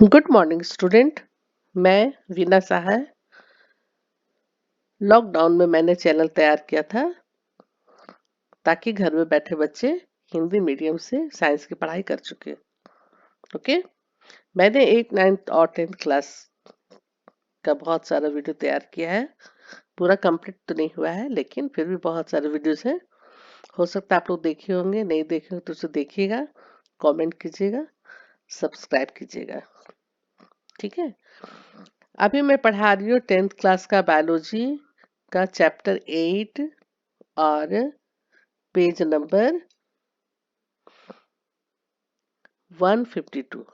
Good morning student. मैं Veena Saha. Lockdown में मैंने चैनल तैयार किया था ताकि घर में बैठे बच्चे हिंदी मीडियम से साइंस की पढ़ाई कर चुके। ओके, मैंने 8, 9th और 10th क्लास का बहुत सारा वीडियो तैयार किया है। पूरा कंप्लीट तो नहीं हुआ है लेकिन फिर भी बहुत सारे वीडियोस हैं। हो सकता है आप लोग देखे होंगे, नहीं देखे हो तो उसे देखिएगा, कमेंट कीजिएगा, सब्सक्राइब कीजिएगा। ठीक है, अभी मैं पढ़ा रही हूँ 10th क्लास का बायोलॉजी का चैप्टर 8 और पेज नंबर 152।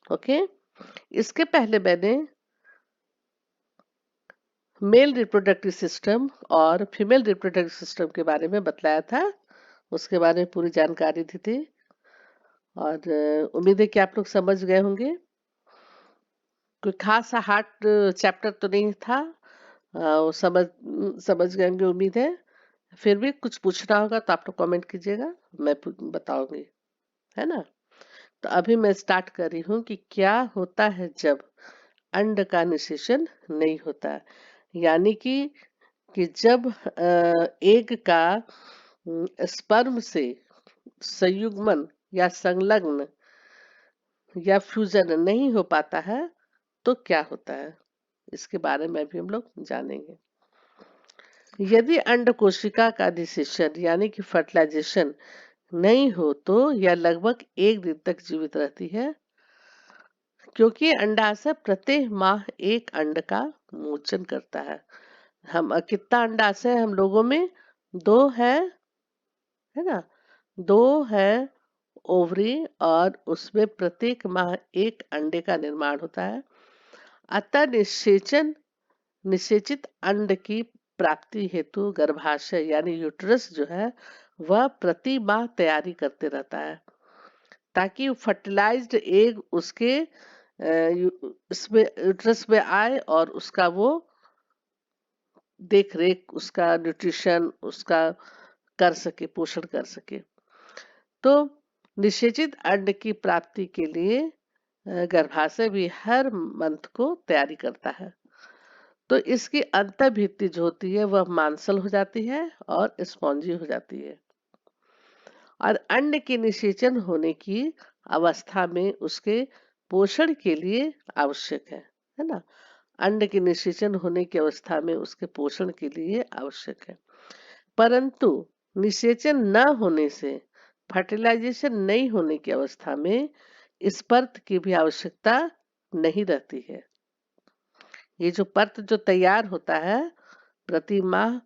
ओके, इसके पहले मैंने मेल रिप्रोडक्टिव सिस्टम और फीमेल रिप्रोडक्टिव सिस्टम के बारे में बतलाया था। उसके बारे में पूरी जानकारी दी थी और उम्मीद है कि आप लोग समझ गए होंगे। कोई खास हार्ड चैप्टर तो नहीं था। वो समझ गए होंगे उम्मीद है। फिर भी कुछ पूछना होगा तो आप लोग कमेंट कीजिएगा, मैं बताऊंगी, है ना। तो अभी मैं स्टार्ट कर रही हूँ कि क्या होता है जब अंड का निषेचन नहीं होता। यानी कि जब एग का स्पर्म से संयुग्मन या संलग्न या फ्यूजन नहीं हो पाता है तो क्या होता है, इसके बारे में भी हम लोग जानेंगे। यदि अंड कोशिका का निषेचन यानी कि फर्टिलाइजेशन नहीं हो तो यह लगभग 1 दिन तक जीवित रहती है, क्योंकि अंडाशय प्रत्येक माह एक अंड का मोचन करता है। हम कितना अंडाशय है हम लोगों में? 2 है ना। 2 है ओवरी और उसमें प्रत्येक माह एक अंडे का निर्माण होता है। अतः निषेचित अंड की प्राप्ति हेतु गर्भाशय यानी यूट्रस जो है वह प्रति माह तैयारी करते रहता है ताकि फर्टिलाइज्ड एग उसके इसमें यूट्रस में आए और उसका वो देख रेख, उसका न्यूट्रिशन उसका कर सके, पोषण कर सके। तो निषेचित अंड की प्राप्ति के लिए गर्भाशय भी हर मंथ को तैयारी करता है। तो इसकी अंतःभित्ति जो होती है वह मांसल हो जाती है और स्पॉन्जी हो जाती है। और अंड के निषेचन होने की अवस्था में उसके पोषण के लिए आवश्यक है ना। अंड के निषेचन होने की अवस्था में उसके पोषण के लिए आवश्यक है, परंतु निषेचन न होने से फर्टिलाइजेशन नहीं होने की अवस्था में इस परत की भी आवश्यकता नहीं रहती है। ये जो परत जो तैयार होता है प्रति माह,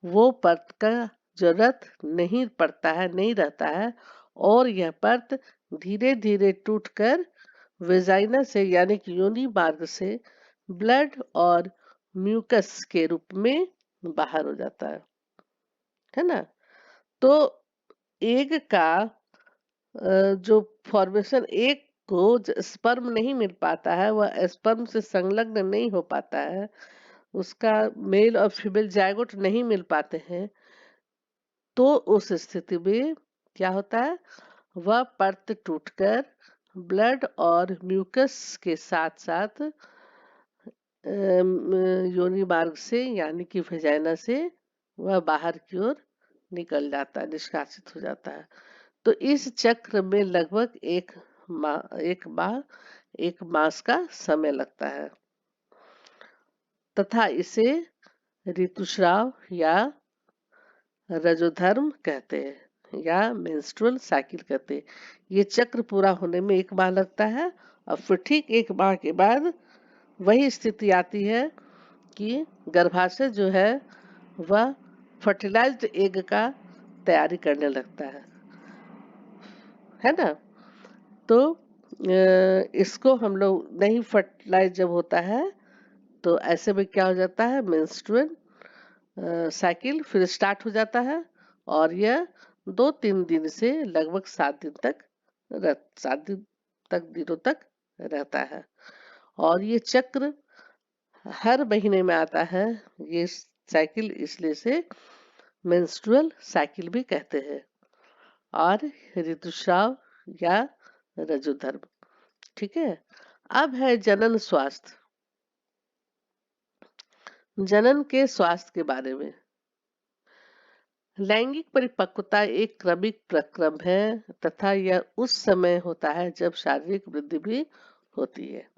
वो परत का जरूरत नहीं पड़ता है, नहीं रहता है, और यह परत धीरे धीरे टूटकर वेजाइना से यानी कि योनि मार्ग से ब्लड और म्यूकस के रूप में बाहर हो जाता है ना। तो एग का जो फॉर्मेशन, एग को स्पर्म नहीं मिल पाता है, वह स्पर्म से संलग्न नहीं हो पाता है, उसका मेल और फीमेल जायगोट नहीं मिल पाते हैं, तो उस स्थिति में क्या होता है, वह परत टूटकर ब्लड और म्यूकस के साथ साथ योनि मार्ग से यानी कि वेजाइना से वह बाहर की ओर निकल जाता है, निष्कासित हो जाता है। तो इस चक्र में लगभग एक मास का समय लगता है तथा इसे ऋतुस्राव या रजोधर्म कहते हैं या मेंस्ट्रुअल साइकिल कहते हैं। ये चक्र पूरा होने में 1 माह लगता है और फिर ठीक 1 माह के बाद वही स्थिति आती है कि गर्भाशय जो है वह फर्टिलाइज्ड एग का तैयारी करने लगता है ना। तो इसको हम लोग नहीं फर्टिलाइज जब होता है तो ऐसे में क्या हो जाता है, मेंस्ट्रुअल साइकिल फिर स्टार्ट हो जाता है और यह 2-3 दिन से लगभग 7 दिन तक दिनों तक रहता है। और ये चक्र हर महीने में आता है, ये साइकिल, इसलिए से मेंस्ट्रुअल साइकिल भी कहते हैं। और ऋतुस्राव या रजोधर्म, ठीक है। अब है जनन स्वास्थ्य। जनन के स्वास्थ्य के बारे में। लैंगिक परिपक्वता एक क्रमिक प्रक्रम है तथा यह उस समय होता है जब शारीरिक वृद्धि भी होती है।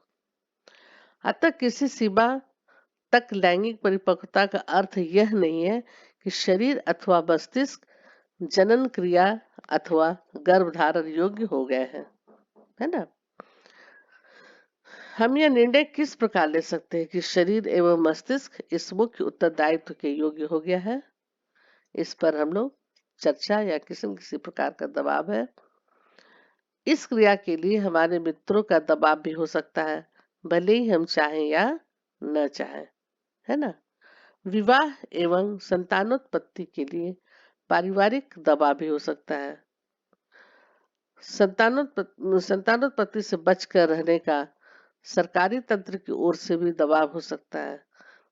अतः किसी सीमा तक लैंगिक परिपक्वता का अर्थ यह नहीं है कि शरीर अथवा मस्तिष्क जनन क्रिया अथवा गर्भधारण योग्य हो गए हैं, है ना। हम यह निर्णय किस प्रकार ले सकते हैं कि शरीर एवं मस्तिष्क इस मुख्य उत्तरदायित्व के योग्य हो गया है। इस पर हम लोग चर्चा या किसी प्रकार का दबाव है। इस क्रिया के लिए हमारे मित्रों का दबाव भी हो सकता है, भले ही हम चाहें या न चाहें, है ना। विवाह एवं संतानोत्पत्ति के लिए पारिवारिक दबाव भी हो सकता है। संतानोत्पत्ति से बचकर रहने का सरकारी तंत्र की ओर से भी दबाव हो सकता है।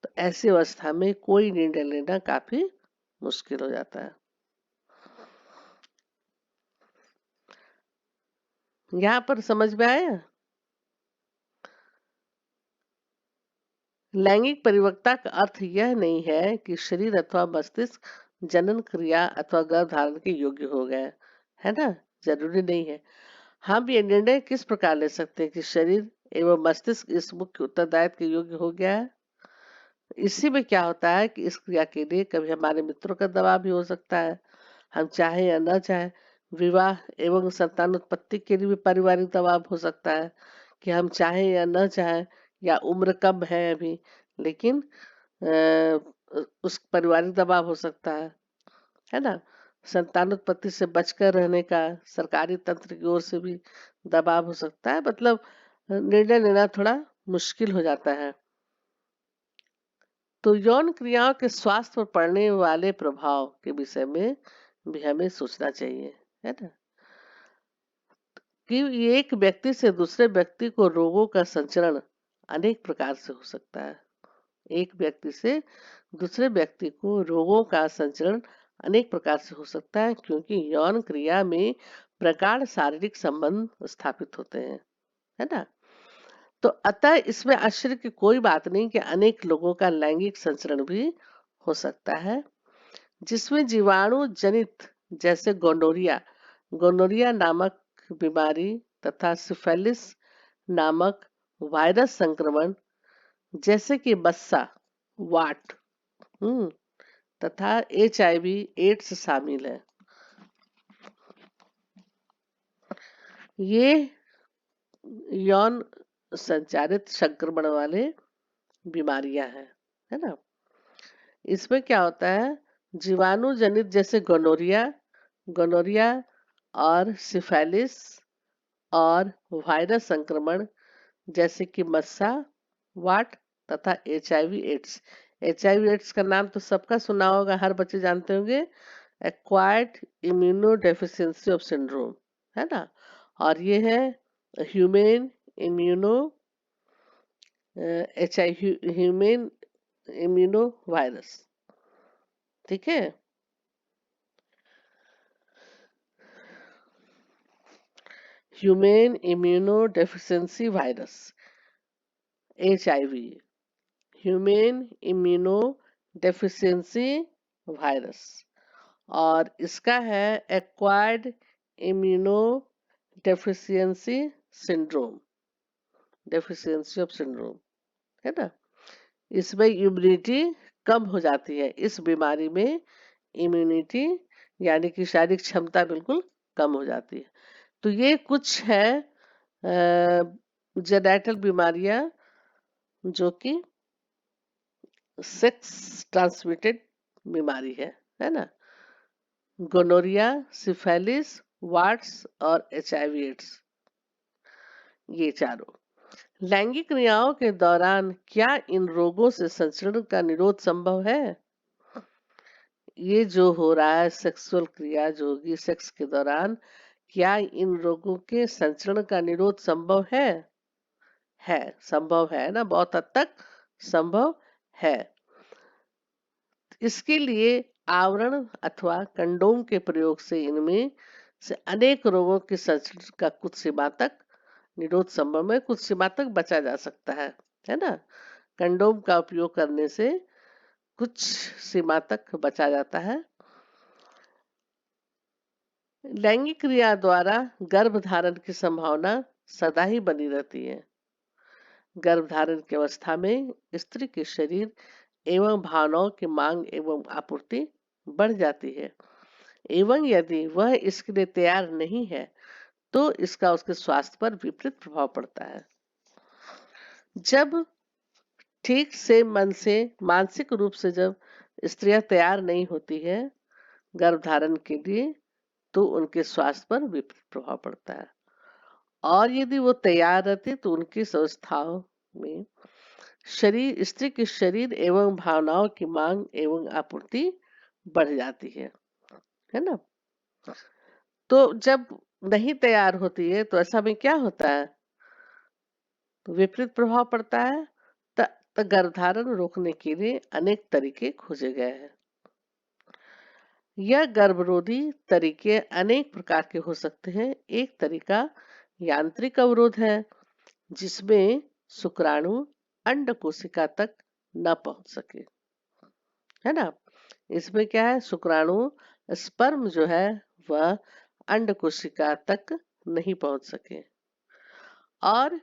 तो ऐसी अवस्था में कोई निर्णय लेना काफी मुश्किल हो जाता है। यहाँ पर समझ में आया। लैंगिक परिपक्वता का अर्थ यह नहीं है कि शरीर अथवा मस्तिष्क जनन क्रिया अथवा गर्भ धारण के योग्य हो गए, है ना। जरूरी नहीं है। हम ये निर्णय किस प्रकार ले सकते हैं कि शरीर एवं मस्तिष्क इस मुख्य उत्तरदायित्व के योग्य हो गया है। इसी में क्या होता है कि इस क्रिया के लिए कभी हमारे मित्रों का दबाव भी हो सकता है, हम चाहे या न चाहे। विवाह एवं संतानोत्पत्ति के लिए भी पारिवारिक दबाव हो सकता है कि हम चाहे या न चाहे, या उम्र कम है अभी, लेकिन उस पारिवारिक दबाव हो सकता है ना। संतानोत्पत्ति से बचकर रहने का सरकारी तंत्र की ओर से भी दबाव हो सकता है। मतलब निर्णय लेना थोड़ा मुश्किल हो जाता है। तो यौन क्रियाओं के स्वास्थ्य पर पड़ने वाले प्रभाव के विषय में भी हमें सोचना चाहिए, है ना। कि एक व्यक्ति से दूसरे व्यक्ति को रोगों का संचरण अनेक प्रकार से हो सकता है। एक व्यक्ति से दूसरे व्यक्ति को रोगों का संचरण अनेक प्रकार से हो सकता है, क्योंकि यौन क्रिया में प्रगाढ़ शारीरिक संबंध स्थापित होते हैं, है ना। तो अतः इसमें आश्चर्य की कोई बात नहीं कि अनेक लोगों का लैंगिक संचरण भी हो सकता है, जिसमें जीवाणु जनित जैसे गोनोरिया नामक बीमारी तथा सिफिलिस नामक वायरस संक्रमण जैसे कि बस्सा, वाट, तथा HIV एड्स शामिल है। ये यौन संचारित संक्रमण वाले बीमारियां हैं, है ना। इसमें क्या होता है, जीवाणु जनित जैसे गोनोरिया और सिफिलिस और वायरस संक्रमण जैसे कि मस्सा, वाट तथा HIV एड्स का नाम तो सबका सुना होगा, हर बच्चे जानते होंगे। एक्वायर्ड इम्यूनोडेफिशिएंसी ऑफ सिंड्रोम, है ना। और ये है humane immuno humane immuno virus, ठीक है। Humane immunodeficiency virus, HIV, humane immunodeficiency virus. और इसका है acquired immunodeficiency syndrome, deficiency of syndrome, है ना। इसमें इम्यूनिटी कम हो जाती है। इस बीमारी में इम्यूनिटी यानी कि शारीरिक क्षमता बिल्कुल कम हो जाती है। तो ये कुछ है जेनेटल बीमारियां जो कि सेक्स ट्रांसमिटेड बीमारी है ना। गोनोरिया, सिफिलिस, वाट्स और HIV एड्स, ये चारों। लैंगिक क्रियाओं के दौरान क्या इन रोगों से संचरण का निरोध संभव है। ये जो हो रहा है सेक्सुअल क्रिया जो होगी सेक्स के दौरान, क्या इन रोगों के संचरण का निरोध संभव है। संभव है ना, बहुत हद तक संभव है। इसके लिए आवरण अथवा कंडोम के प्रयोग से इनमें से अनेक रोगों के संचरण का कुछ सीमा तक निरोध संभव में कुछ सीमा तक बचा जा सकता है ना। कंडोम का उपयोग करने से कुछ सीमा तक बचा जाता है। लैंगिक क्रिया द्वारा गर्भ धारण की संभावना सदा ही बनी रहती है। गर्भ धारण की अवस्था में स्त्री के शरीर एवं भावनाओं की मांग एवं आपूर्ति बढ़ जाती है, एवं यदि वह इसके लिए तैयार नहीं है तो इसका उसके स्वास्थ्य पर विपरीत प्रभाव पड़ता है। जब ठीक से मन से मानसिक रूप से जब स्त्रियां तैयार नहीं होती है गर्भ धारण के लिए तो उनके स्वास्थ्य पर विपरीत प्रभाव पड़ता है, और यदि वो तैयार रहती तो उनकी अवस्थाओं में स्त्री के शरीर एवं भावनाओं की मांग एवं आपूर्ति बढ़ जाती है ना। तो जब नहीं तैयार होती है तो ऐसा में क्या होता है, तो विपरीत प्रभाव पड़ता है। तो गर्भधारण रोकने के लिए अनेक तरीके खोजे गए हैं। यह गर्भरोधी तरीके अनेक प्रकार के हो सकते हैं। एक तरीका यांत्रिक अवरोध है, जिसमें शुक्राणु अंड कोशिका तक न पहुंच सके, है ना। इसमें क्या है, शुक्राणु स्पर्म जो है वह अंड कोशिका तक नहीं पहुंच सके। और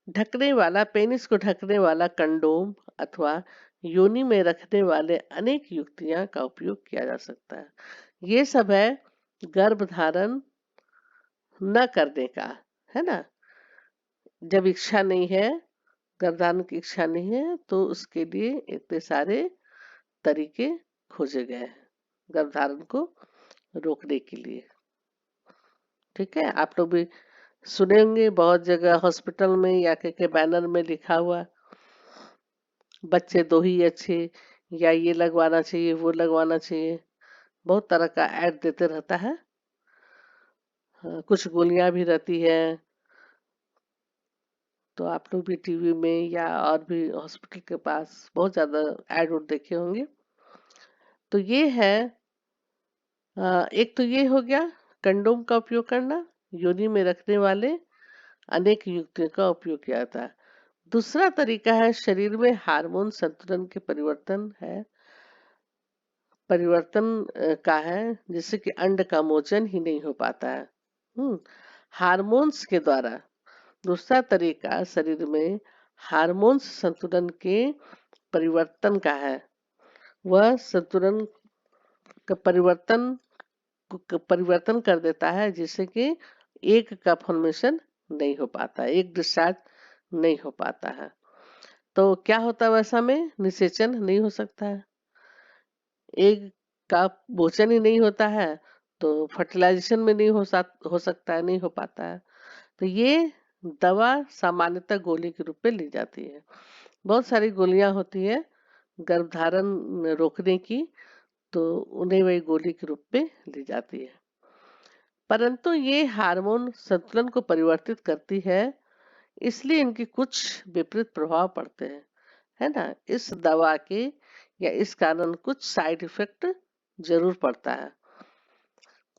ढकने वाला, पेनिस को ढकने वाला कंडोम अथवा योनि में रखने वाले अनेक युक्तियां का उपयोग किया जा सकता है। ये सब है गर्भधारण न करने का, है ना। जब इच्छा नहीं है, गर्भधारण की इच्छा नहीं है, तो उसके लिए इतने सारे तरीके खोजे गए हैं गर्भधारण को रोकने के लिए। ठीक है, आप लोग भी सुने होंगे बहुत जगह हॉस्पिटल में या के बैनर में लिखा हुआ, बच्चे दो ही अच्छे, या ये लगवाना चाहिए वो लगवाना चाहिए, बहुत तरह का ऐड देते रहता है। कुछ गोलियां भी रहती है, तो आप लोग भी टीवी में या और भी हॉस्पिटल के पास बहुत ज्यादा ऐड उड देखे होंगे। तो ये है, एक तो ये हो गया कंडोम का उपयोग करना, योनि में रखने वाले अनेक युक्तियों का उपयोग किया जाता है। दूसरा तरीका है शरीर में हार्मोन संतुलन के परिवर्तन का है, जिससे कि अंड का मोचन ही नहीं हो पाता है हार्मोन्स के द्वारा। दूसरा तरीका शरीर में हार्मोन्स संतुलन के परिवर्तन का है। वह संतुलन का परिवर्तन कर देता है, जिससे कि एक का फॉर्मेशन नहीं हो पाता, एक डिस्चार्ज नहीं हो पाता है। तो क्या होता है, वैसा में निषेचन नहीं हो सकता है, एक का भोजन ही नहीं होता है, तो फर्टिलाइजेशन में नहीं हो सकता है, नहीं हो पाता है। तो ये दवा सामान्यतः गोली के रूप में ली जाती है। बहुत सारी गोलियां होती है गर्भधारण रोकने की, तो उन्हें वही गोली के रूप में ली जाती है। परंतु ये हार्मोन संतुलन को परिवर्तित करती है, इसलिए इनके कुछ विपरीत प्रभाव पड़ते हैं, है ना। इस दवा के या इस कारण कुछ साइड इफेक्ट जरूर पड़ता है।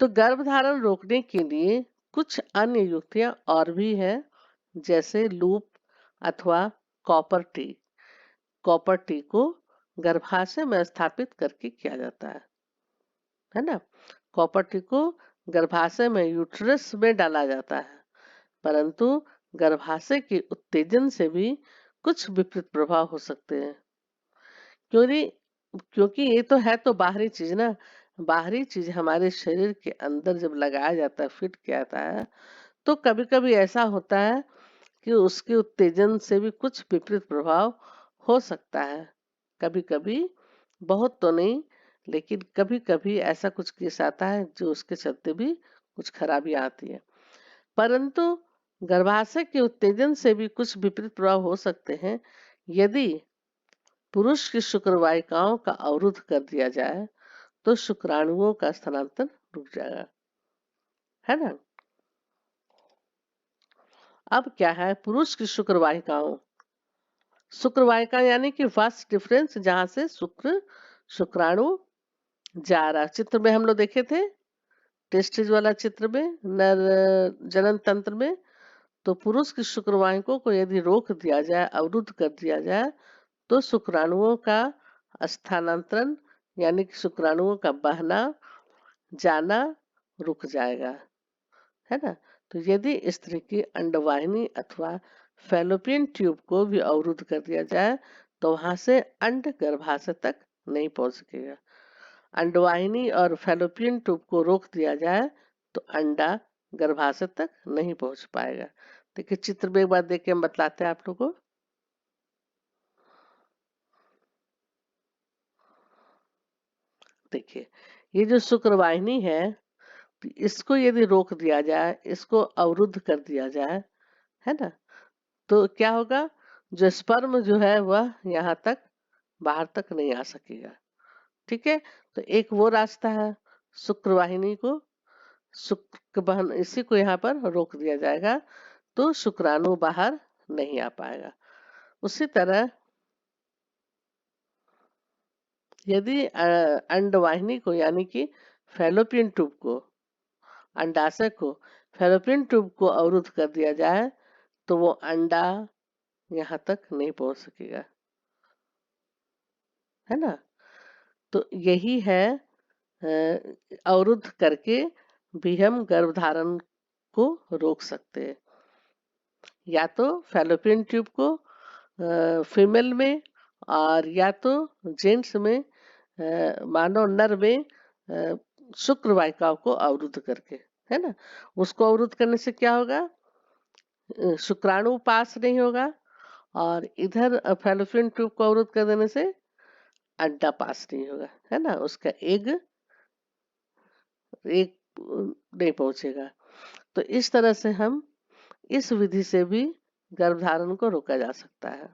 तो गर्भधारण रोकने के लिए कुछ अन्य युक्तियां और भी है, जैसे लूप अथवा कॉपर टी। कॉपर टी को गर्भाशय में स्थापित करके किया जाता है ना। कॉपर टी को गर्भाशय में यूट्रस में डाला जाता है, परंतु गर्भाशय के उत्तेजन से भी कुछ विपरीत प्रभाव हो सकते हैं। क्योंकि क्योंकि ये तो है तो बाहरी चीज ना, बाहरी चीज हमारे शरीर के अंदर जब लगाया जाता है, फिट किया जाता है, तो कभी कभी ऐसा होता है कि उसके उत्तेजन से भी कुछ विपरीत प्रभाव हो सकता है। कभी कभी, बहुत तो नहीं, लेकिन कभी कभी ऐसा कुछ केस आता है जो उसके चलते भी कुछ खराबियां आती है। परंतु गर्भाशय के उत्तेजन से भी कुछ विपरीत प्रभाव हो सकते हैं। यदि पुरुष की शुक्र वाहिकाओं का अवरुद्ध कर दिया जाए तो शुक्राणुओं का स्थानांतरण रुक जाएगा, है ना। अब क्या है, पुरुष की शुक्र वाहिकाओं, शुक्र वाहिका यानी कि वास्ट डिफरेंस, जहां से शुक्राणु जा रहा। चित्र में हम लोग देखे थे, टेस्टिस वाला चित्र में, नर जनन तंत्र में, तो पुरुष की शुक्रवाहिनियों को यदि रोक दिया जाए, अवरुद्ध कर दिया जाए, तो शुक्राणुओं का स्थानांतरण यानी कि शुक्राणुओं का बहना जाना रुक जाएगा, है ना। तो यदि स्त्री की अंडवाहिनी अथवा फैलोपियन ट्यूब को भी अवरुद्ध कर दिया जाए, तो वहां से अंड गर्भाशय तक नहीं पहुंच सकेगा। अंडवाहिनी और फैलोपियन ट्यूब को रोक दिया जाए तो अंडा गर्भाशय तक नहीं पहुंच पाएगा। देखिए चित्र में एक बार देख के हम बतलाते हैं आप लोगों को। देखिए ये जो शुक्रवाहिनी है, इसको यदि रोक दिया जाए, इसको अवरुद्ध कर दिया जाए, है ना, तो क्या होगा, जो स्पर्म जो है वह यहाँ तक बाहर तक नहीं आ सकेगा। ठीक है, तो एक वो रास्ता है, शुक्रवाहिनी को शुक्र बहन इसी को यहाँ पर रोक दिया जाएगा तो शुक्राणु बाहर नहीं आ पाएगा। उसी तरह यदि अंडवाहिनी को यानी कि फैलोपियन ट्यूब को, अंडाशय को, फैलोपियन ट्यूब को अवरुद्ध कर दिया जाए तो वो अंडा यहाँ तक नहीं पहुंच सकेगा, है ना। तो यही है, अवरुद्ध करके भी हम गर्भधारण को रोक सकते हैं। या तो फैलोपियन ट्यूब को फीमेल में, और या तो जेंट्स में, मानव नर में शुक्र वाहिकाओं को अवरुद्ध करके, है ना। उसको अवरुद्ध करने से क्या होगा, शुक्राणु पास नहीं होगा, और इधर फैलोपियन ट्यूब को अवरुद्ध कर देने से अंडा पास नहीं होगा, है ना, उसका एग एक नहीं पहुंचेगा। तो इस तरह से हम इस विधि से भी गर्भधारण को रोका जा सकता है।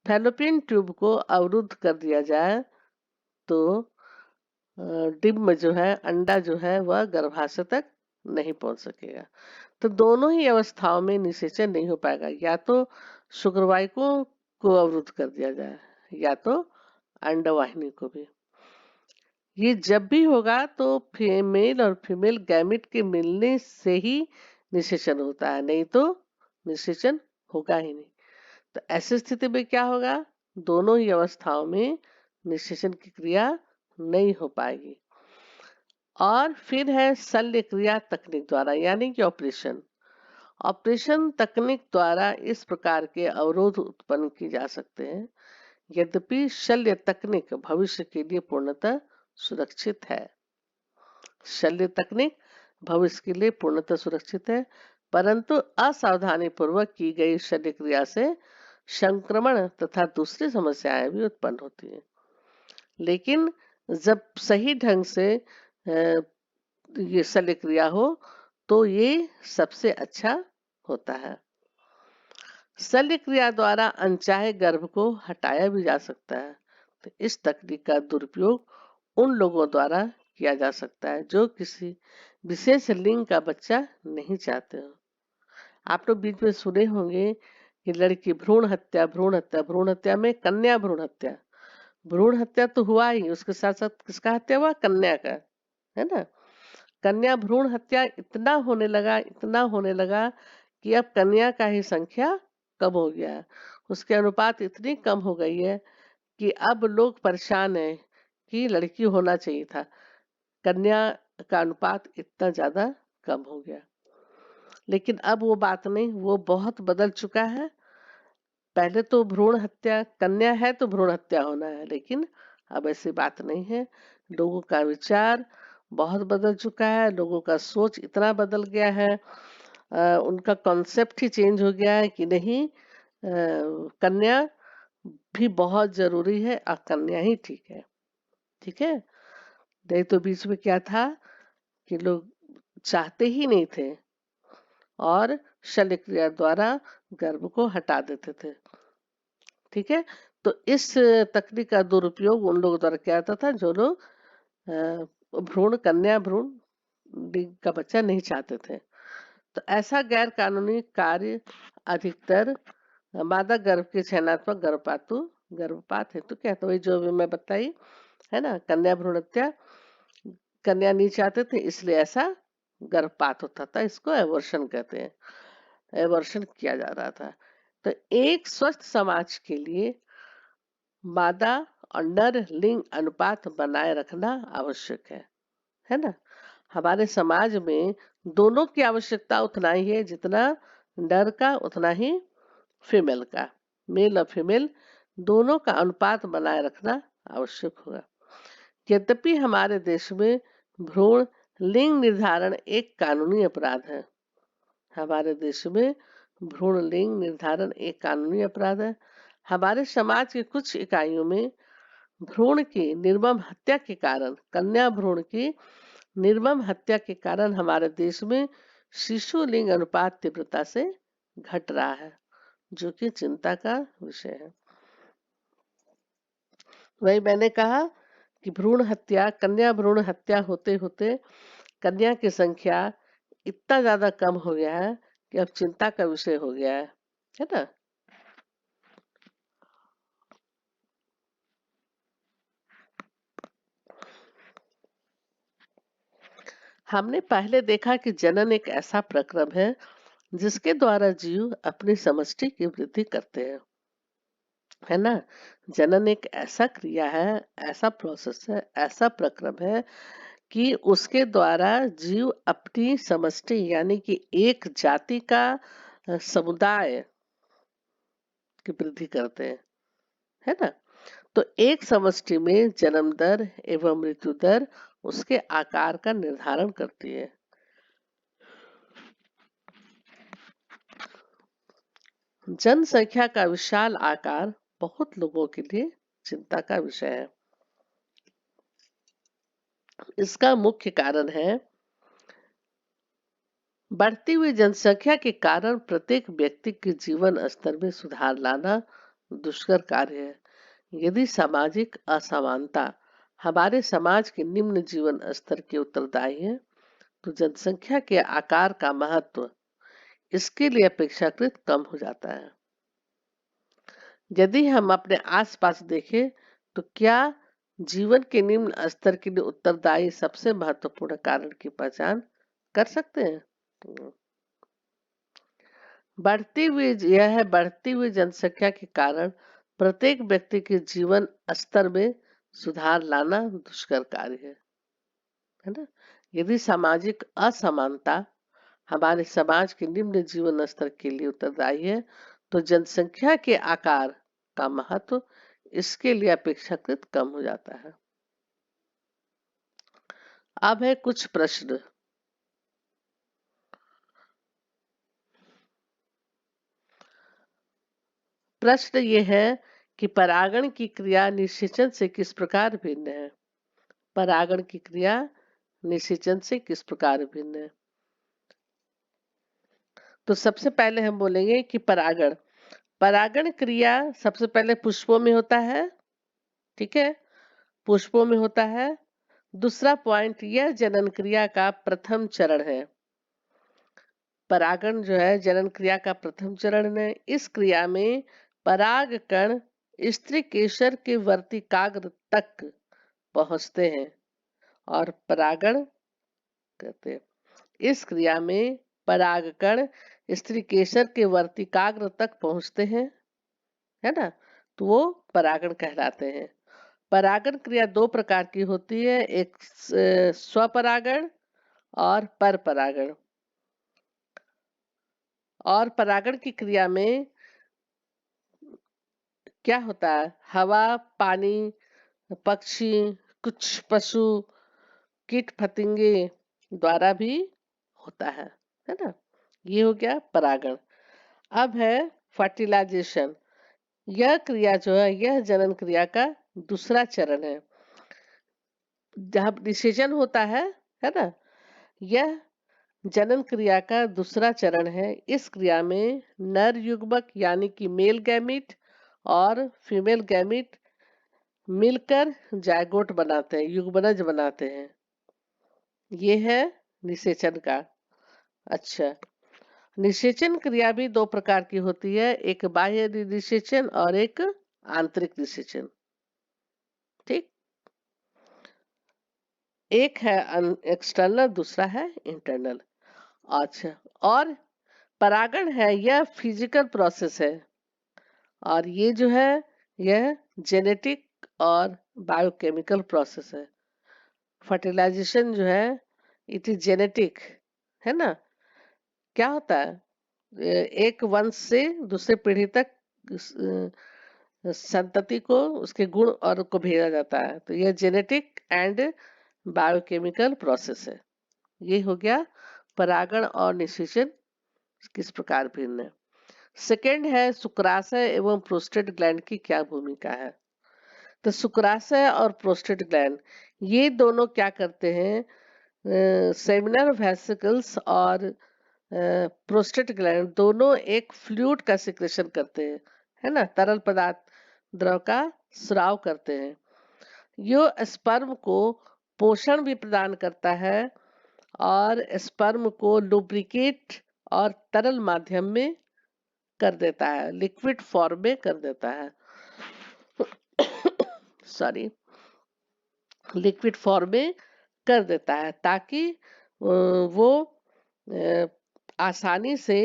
फैलोपियन ट्यूब को अवरुद्ध कर दिया जाए तो डिम्ब जो है, अंडा जो है वह गर्भाशय तक नहीं पहुंच सकेगा। तो दोनों ही अवस्थाओं में निषेचन नहीं हो पाएगा, या तो शुक्रवाहिकों को अवरुद्ध कर दिया जाए या तो अंडवाहिनी को भी। ये जब भी होगा तो मेल और फीमेल गैमेट के मिलने से ही निषेचन होता है, नहीं तो निषेचन होगा ही नहीं। तो ऐसी स्थिति में क्या होगा, दोनों ही अवस्थाओं में निषेचन की क्रिया नहीं हो पाएगी। और फिर है शल्य क्रिया तकनीक द्वारा यानी कि ऑपरेशन। ऑपरेशन तकनीक द्वारा इस प्रकार के अवरोध उत्पन्न किए जा सकते हैं। यद्यपि शल्य तकनीक भविष्य के लिए पूर्णतः सुरक्षित है। शल्य तकनीक भविष्य के लिए पूर्णतः सुरक्षित है, परंतु असावधानी पूर्वक की गई शल्य क्रिया से संक्रमण तथा दूसरी समस्याएं भी उत्पन्न होती हैं। लेकिन जब सही ढंग से ये शल्य क्रिया हो तो ये सबसे अच्छा होता है। शल्य क्रिया द्वारा अनचाहे गर्भ को हटाया भी जा सकता है। तो इस तकनीक का दुरुपयोग उन लोगों द्वारा किया जा सकता है जो किसी विशेष लिंग का बच्चा नहीं चाहते हो। आप लोग बीच में सुने होंगे कि लड़की भ्रूण हत्या, भ्रूण हत्या, भ्रूण हत्या में कन्या भ्रूण हत्या। भ्रूण हत्या तो हुआ ही, उसके साथ साथ किसका हत्या हुआ, कन्या का, है ना। कन्या भ्रूण हत्या इतना होने लगा, इतना होने लगा कि अब कन्या का ही संख्या कम हो गया है। उसके अनुपात इतनी कम हो गई है कि अब लोग परेशान हैं कि लड़की होना चाहिए था, कन्या का अनुपात इतना ज्यादा कम हो गया। लेकिन अब वो बात नहीं, वो बहुत बदल चुका है। पहले तो भ्रूण हत्या, कन्या है तो भ्रूण हत्या होना है, लेकिन अब ऐसी बात नहीं है। लोगों का विचार बहुत बदल चुका है, लोगों का सोच इतना बदल गया है, उनका कॉन्सेप्ट ही चेंज हो गया है कि नहीं, कन्या भी बहुत जरूरी है और कन्या ही ठीक है। ठीक है, नहीं तो बीच में क्या था कि लोग चाहते ही नहीं थे और शल्य क्रिया द्वारा गर्भ को हटा देते थे। ठीक है, तो इस तकनीक का दुरुपयोग उन लोगों द्वारा किया जाता था जो लोग भ्रूण कन्या भ्रूण का बच्चा नहीं चाहते थे। तो ऐसा गैर कानूनी कार्य अधिकतर मादा गर्भ के चयनात्मक गर्भपात हेतु क्या, तो वही जो भी मैं बताई, है ना, कन्या भ्रूण हत्या, कन्या नहीं चाहते थे इसलिए ऐसा गर्भपात होता था, इसको एबॉर्शन कहते हैं, एबॉर्शन किया जा रहा था। तो एक स्वस्थ समाज के लिए मादा और नर लिंग अनुपात बनाए रखना आवश्यक है ना। हमारे समाज में दोनों की आवश्यकता उतना ही है जितना नर का, उतना ही फीमेल का। मेल और फीमेल दोनों का अनुपात बनाए रखना आवश्यक होगा। यद्यपि हमारे देश में भ्रूण लिंग निर्धारण एक कानूनी अपराध है। हमारे देश में भ्रूण लिंग निर्धारण एक कानूनी अपराध है। हमारे समाज की कुछ इकाइयों में भ्रूण की निर्मम हत्या के कारण, कन्या भ्रूण की निर्मम हत्या के कारण हमारे देश में शिशु लिंग अनुपात तीव्रता से घट रहा है, जो कि चिंता का विषय है। वही मैंने कहा कि भ्रूण हत्या, कन्या भ्रूण हत्या होते होते कन्या की संख्या इतना ज्यादा कम हो गया है कि अब चिंता का विषय हो गया है ना। हमने पहले देखा कि जनन एक ऐसा प्रक्रम है जिसके द्वारा जीव अपनी समष्टि की वृद्धि करते हैं, है ना। जनन एक ऐसा क्रिया है, ऐसा प्रोसेस है, ऐसा प्रक्रम है कि उसके द्वारा जीव अपनी समष्टि यानी कि एक जाति का समुदाय की वृद्धि करते हैं, है ना। तो एक समष्टि में जन्म दर एवं मृत्यु दर उसके आकार का निर्धारण करती है। जनसंख्या का विशाल आकार बहुत लोगों के लिए चिंता का विषय है। इसका मुख्य कारण है बढ़ती हुई जनसंख्या के कारण प्रत्येक व्यक्ति के जीवन स्तर में सुधार लाना दुष्कर कार्य है। यदि सामाजिक असमानता हमारे समाज के निम्न जीवन स्तर के उत्तरदायी है, तो जनसंख्या के आकार का महत्व इसके लिए अपेक्षाकृत कम हो जाता है। यदि हम अपने आसपास देखें तो क्या जीवन के निम्न स्तर के लिए उत्तरदायी सबसे महत्वपूर्ण कारण की पहचान कर सकते हैं? बढ़ती हुई जनसंख्या के कारण प्रत्येक व्यक्ति के जीवन स्तर में सुधार लाना दुष्कर कार्य है ना। यदि सामाजिक असमानता हमारे समाज के निम्न जीवन स्तर के लिए उत्तरदायी है, तो जनसंख्या के आकार का महत्व इसके लिए अपेक्षाकृत कम हो जाता है। अब है कुछ प्रश्न। प्रश्न ये है कि परागण की क्रिया निषेचन से किस प्रकार भिन्न है। परागण की क्रिया निषेचन से किस प्रकार भिन्न है। तो सबसे पहले हम बोलेंगे कि परागण परागण क्रिया सबसे पहले पुष्पों में होता है, ठीक है, पुष्पों में होता है। दूसरा पॉइंट, यह जनन क्रिया का प्रथम चरण है। परागण जो है जनन क्रिया का प्रथम चरण है। इस क्रिया में पराग कण स्त्री केसर के वर्तिकाग्र तक पहुंचते हैं और परागण कहते हैं। इस क्रिया में परागकण स्त्री केसर के वर्तिकाग्र तक पहुंचते हैं, है ना, तो वो परागण कहलाते हैं। परागण क्रिया दो प्रकार की होती है, एक स्वपरागण और पर परागण। और परागण की क्रिया में क्या होता है, हवा, पानी, पक्षी, कुछ पशु, कीट फतिंगे द्वारा भी होता है ना। ये हो गया परागण। अब है फर्टिलाइजेशन। यह क्रिया जो है यह जनन क्रिया का दूसरा चरण है। जब निषेचन होता है ना, यह जनन क्रिया का दूसरा चरण है। इस क्रिया में नर युग्मक यानी कि मेल गैमीट और फीमेल गैमीट मिलकर जायगोट बनाते हैं, युग्मनज बनाते हैं। ये है निषेचन का। अच्छा, निषेचन क्रिया भी दो प्रकार की होती है, एक बाह्य निषेचन और एक आंतरिक निषेचन, ठीक। एक है एक्सटर्नल, दूसरा है इंटरनल। अच्छा, और परागण है, यह फिजिकल प्रोसेस है, और ये जो है यह जेनेटिक और बायोकेमिकल प्रोसेस है। फर्टिलाइजेशन जो है इट इज जेनेटिक, है ना। क्या होता है, एक वंश से दूसरे पीढ़ी तक संतति को उसके गुण और को भेजा जाता है, तो यह जेनेटिक एंड बायोकेमिकल प्रोसेस है। ये हो गया परागण और निषेचन किस प्रकार भिन्न है। सेकेंड है शुक्राशय एवं प्रोस्टेट ग्लैंड की क्या भूमिका है। तो शुक्राशय और प्रोस्टेट ग्लैंड ये दोनों क्या करते हैं, सेमिनल वेसिकल्स और प्रोस्टेट ग्लैंड दोनों एक फ्लूइड का सिक्रेशन करते हैं, है ना, तरल पदार्थ द्रव का स्राव करते हैं। यो स्पर्म को पोषण भी प्रदान करता है और स्पर्म को लुब्रिकेट और तरल माध्यम में कर देता है, लिक्विड फॉर्म में कर देता है सॉरी, लिक्विड फॉर्म में कर देता है, ताकि वो आसानी से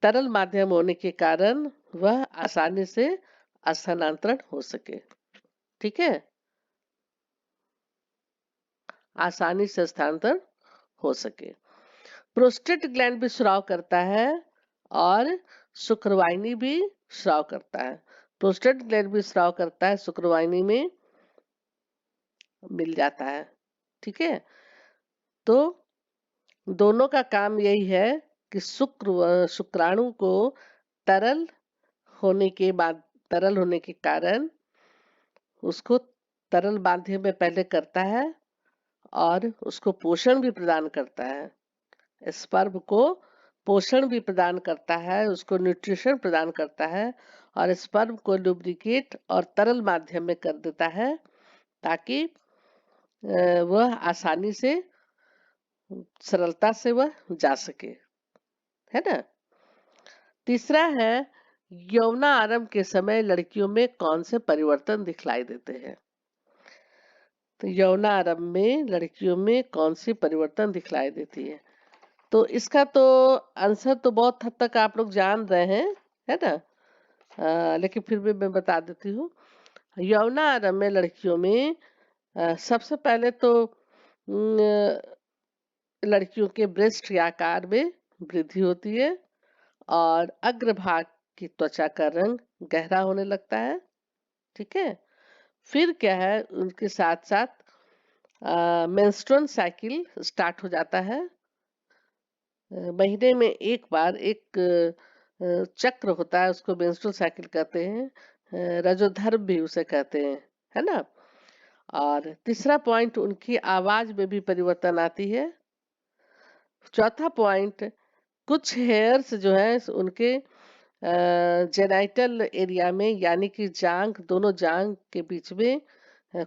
तरल माध्यम होने के कारण वह आसानी से स्थानांतरण हो सके। ठीक है, आसानी से स्थानांतरण हो सके। प्रोस्टेट ग्लैंड भी स्राव करता है और शुक्रवाहिनी भी स्राव करता है। प्रोस्टेट ग्लैंड भी स्राव करता है, शुक्रवाहिनी में मिल जाता है। ठीक है, तो दोनों का काम यही है कि शुक्राणु को तरल होने के बाद, तरल होने के कारण उसको तरल माध्यम में पहले करता है और उसको पोषण भी प्रदान करता है। स्पर्म को पोषण भी प्रदान करता है, उसको न्यूट्रिशन प्रदान करता है और स्पर्म को लुब्रिकेट और तरल माध्यम में कर देता है, ताकि वह आसानी से, सरलता से वह जा सके, है ना। तीसरा है यौना आरंभ के समय लड़कियों में कौन से परिवर्तन दिखलाई देते हैं। तो यौना आरंभ में लड़कियों में कौन सी परिवर्तन दिखलाई देती है, तो इसका तो आंसर तो बहुत हद तक आप लोग जान रहे हैं, है ना। लेकिन फिर भी मैं बता देती हूँ। यौना आरंभ में लड़कियों में सबसे पहले तो लड़कियों के ब्रेस्ट के आकार में वृद्धि होती है और अग्रभाग की त्वचा का रंग गहरा होने लगता है। ठीक है, फिर क्या है, उनके साथ साथ मेंस्ट्रुअल साइकिल स्टार्ट हो जाता है। महीने में एक बार एक चक्र होता है, उसको मेंस्ट्रुअल साइकिल कहते हैं, रजोधर्म भी उसे कहते हैं, है ना। और तीसरा पॉइंट, उनकी आवाज में भी परिवर्तन आती है। चौथा पॉइंट, कुछ हेयर्स जो है उनके जेनाइटल एरिया में, यानी कि जांग, दोनों जांग के बीच में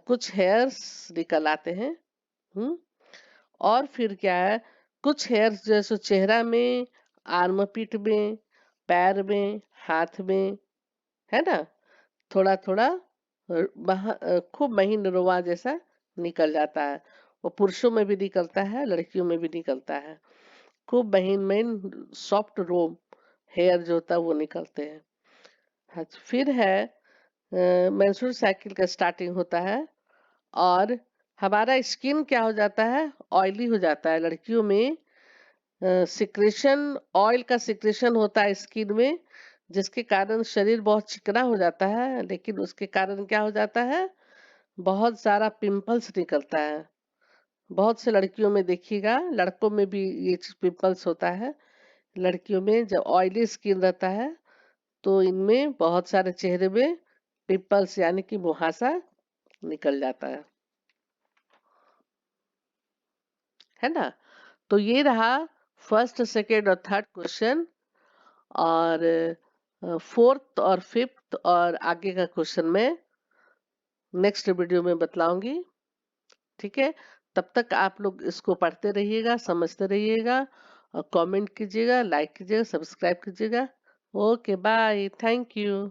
कुछ हेयर्स निकल आते हैं। और फिर क्या है, कुछ हेयर्स जैसे चेहरा में, आर्मपिट में, पैर में, हाथ में, है ना, थोड़ा थोड़ा खूब महीन रोआ जैसा निकल जाता है। वो पुरुषों में भी निकलता है, लड़कियों में भी निकलता है। खूब महीन महीन सॉफ्ट रोम हेयर जो होता है वो निकलते हैं। अच्छा, फिर है मेंस्ट्रुअल साइकिल का स्टार्टिंग होता है और हमारा स्किन क्या हो जाता है, ऑयली हो जाता है। लड़कियों में सिक्रेशन, ऑयल का सिक्रेशन होता है स्किन में, जिसके कारण शरीर बहुत चिकना हो जाता है, लेकिन उसके कारण क्या हो जाता है, बहुत सारा पिंपल्स निकलता है। बहुत से लड़कियों में देखिएगा, लड़कों में भी ये पिंपल्स होता है। लड़कियों में जब ऑयली स्किन रहता है तो इनमें बहुत सारे चेहरे में पिंपल्स यानी कि मुहासा निकल जाता है ना। तो ये रहा फर्स्ट, सेकेंड और थर्ड क्वेश्चन, और फोर्थ और फिफ्थ और आगे का क्वेश्चन में नेक्स्ट वीडियो में बतलाऊंगी। ठीक है, तब तक आप लोग इसको पढ़ते रहिएगा, समझते रहिएगा और कमेंट कीजिएगा, लाइक कीजिएगा, सब्सक्राइब कीजिएगा। Okay, bye, thank you.